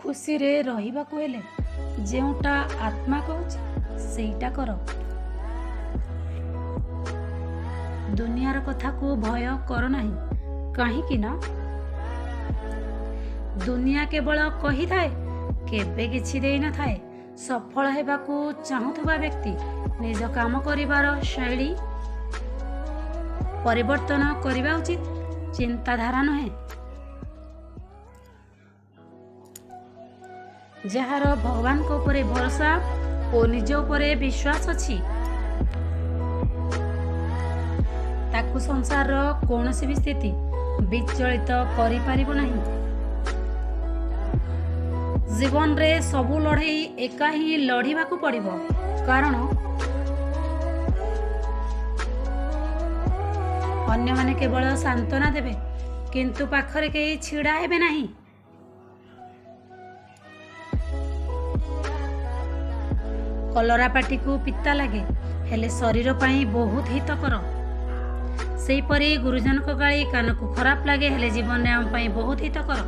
ଖୁସିରେ ରହିବାକୁ ହେଲେ ଯେଉଁଟା ଆତ୍ମା କହୁଛି ସେଇଟା କର। ଦୁନିଆର କଥାକୁ ଭୟ କର ନାହିଁ, କାହିଁକି ନା ଦୁନିଆ କେବଳ କହିଥାଏ, କେବେ କିଛି ଦେଇନଥାଏ। ସଫଳ ହେବାକୁ ଚାହୁଁଥିବା ବ୍ୟକ୍ତି ନିଜ କାମ କରିବାର ଶୈଳୀ ପରିବର୍ତ୍ତନ କରିବା ଉଚିତ, ଚିନ୍ତାଧାରା ନୁହେଁ। ଯାହାର ଭଗବାନଙ୍କ ଉପରେ ଭରସା ଓ ନିଜ ଉପରେ ବିଶ୍ୱାସ ଅଛି, ତାକୁ ସଂସାରର କୌଣସି ବି ସ୍ଥିତି ବିଚଳିତ କରିପାରିବ ନାହିଁ। ଜୀବନରେ ସବୁ ଲଢ଼େଇ ଏକା ହିଁ ଲଢ଼ିବାକୁ ପଡ଼ିବ, କାରଣ ଅନ୍ୟମାନେ କେବଳ ସାନ୍ତ୍ୱନା ଦେବେ, କିନ୍ତୁ ପାଖରେ କେହି ଛିଡ଼ା ହେବେ ନାହିଁ। କଲରା ପାଟିକୁ ପିତା ଲାଗେ, ହେଲେ ଶରୀର ପାଇଁ ବହୁତ ହିତକର। ସେହିପରି ଗୁରୁଜନଙ୍କ ଗାଳି କାନକୁ ଖରାପ ଲାଗେ, ହେଲେ ଜୀବନରେ ଆମ ପାଇଁ ବହୁତ ହିତକର।